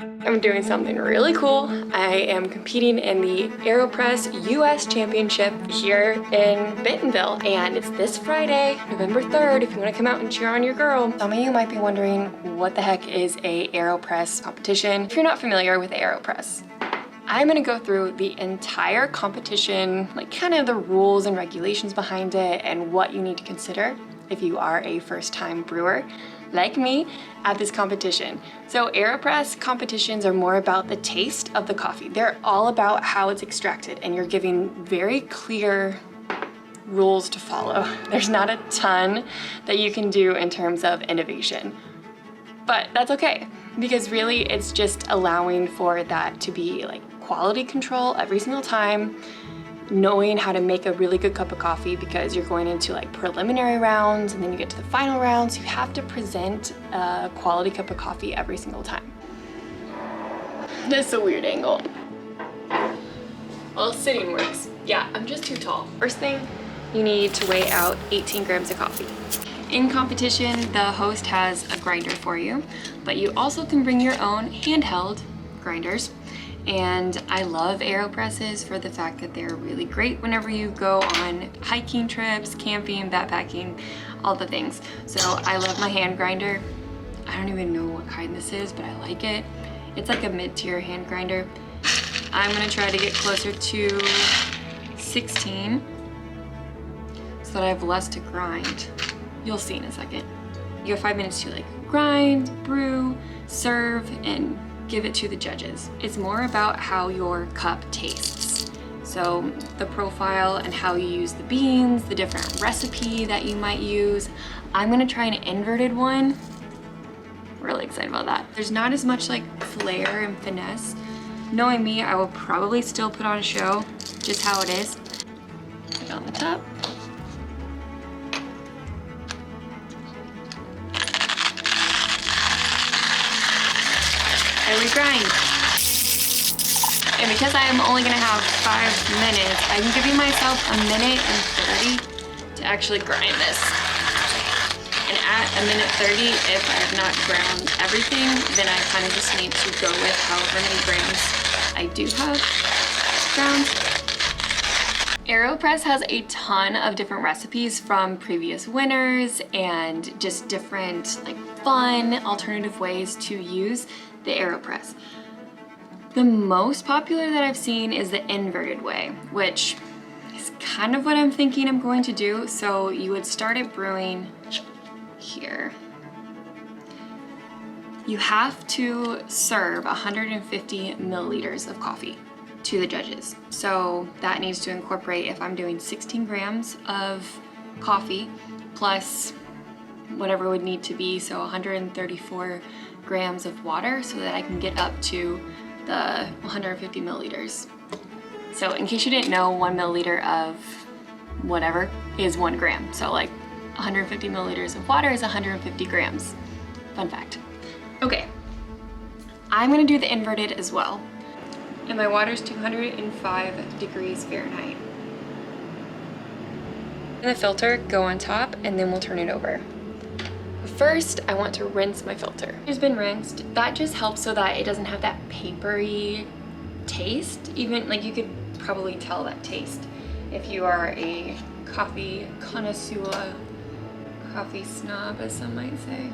I'm doing something really cool. I am competing in the Aeropress U.S Championship here in Bentonville, and it's this Friday, November 3rd, if you want to come out and cheer on your girl. Some of you might be wondering, what the heck is a Aeropress competition? If you're not familiar with Aeropress, I'm gonna go through the entire competition, like kind of the rules and regulations behind it and what you need to consider if you are a first-time brewer like me at this competition. So Aeropress competitions are more about the taste of the coffee. They're all about how it's extracted, and you're giving very clear rules to follow. There's not a ton that you can do in terms of innovation, but that's okay, because really it's just allowing for that to be like quality control every single time, knowing how to make a really good cup of coffee, because you're going into like preliminary rounds and then you get to the final rounds. You have to present a quality cup of coffee every single time. That's a weird angle. Well, sitting works. Yeah, I'm just too tall. First thing, you need to weigh out 18 grams of coffee. In competition, the host has a grinder for you, but you also can bring your own handheld grinders. And I love Aeropresses for the fact that they're really great whenever you go on hiking trips, camping, backpacking, all the things. So I love my hand grinder. I don't even know what kind this is, but I like it. It's like a mid-tier hand grinder. I'm gonna try to get closer to 16 so that I have less to grind. You'll see in a second. You have 5 minutes to like grind, brew, serve, and give it to the judges. It's more about how your cup tastes. So the profile and how you use the beans, the different recipe that you might use. I'm gonna try an inverted one. Really excited about that. There's not as much like flair and finesse. Knowing me, I will probably still put on a show, just how it is. Put it on the top. And we grind. And because I am only gonna have 5 minutes, I can give you myself 1 minute and 30 to actually grind this. And at 1 minute 30, if I have not ground everything, then I kind of just need to go with however many grams I do have ground. Aeropress has a ton of different recipes from previous winners and just different like fun alternative ways to use the Aeropress. The most popular that I've seen is the inverted way, which is kind of what I'm thinking I'm going to do. So you would start it brewing here. You have to serve 150 milliliters of coffee to the judges. So that needs to incorporate, if I'm doing 16 grams of coffee plus whatever would need to be, so 134 grams of water, so that I can get up to the 150 milliliters. So in case you didn't know, 1 milliliter of whatever is 1 gram. So like 150 milliliters of water is 150 grams. Fun fact. Okay, I'm gonna do the inverted as well. And my water's 205 degrees Fahrenheit. And the filter go on top, and then we'll turn it over. First, I want to rinse my filter. It's been rinsed. That just helps so that it doesn't have that papery taste. Even like you could probably tell that taste if you are a coffee connoisseur, coffee snob, as some might say.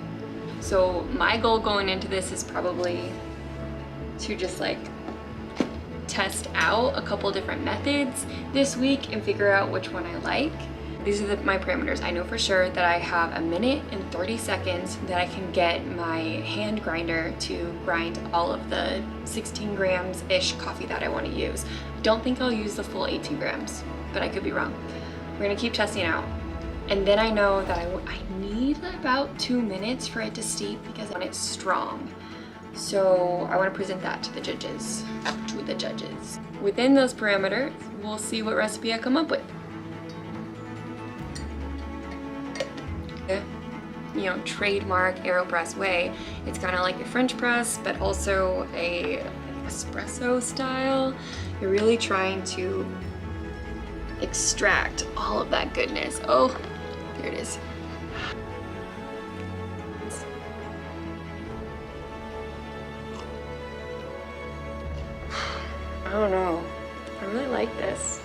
So my goal going into this is probably to just like test out a couple different methods this week and figure out which one I like. These are my parameters. I know for sure that I have 1 minute and 30 seconds that I can get my hand grinder to grind all of the 16 grams-ish coffee that I want to use. Don't think I'll use the full 18 grams, but I could be wrong. We're gonna keep testing out. And then I know that I need about 2 minutes for it to steep because I want it strong. So I want to present that to the judges. Within those parameters, we'll see what recipe I come up with. You know, trademark Aeropress way. It's kind of like a French press, but also a espresso style. You're really trying to extract all of that goodness. Oh, there it is. I don't know. I really like this.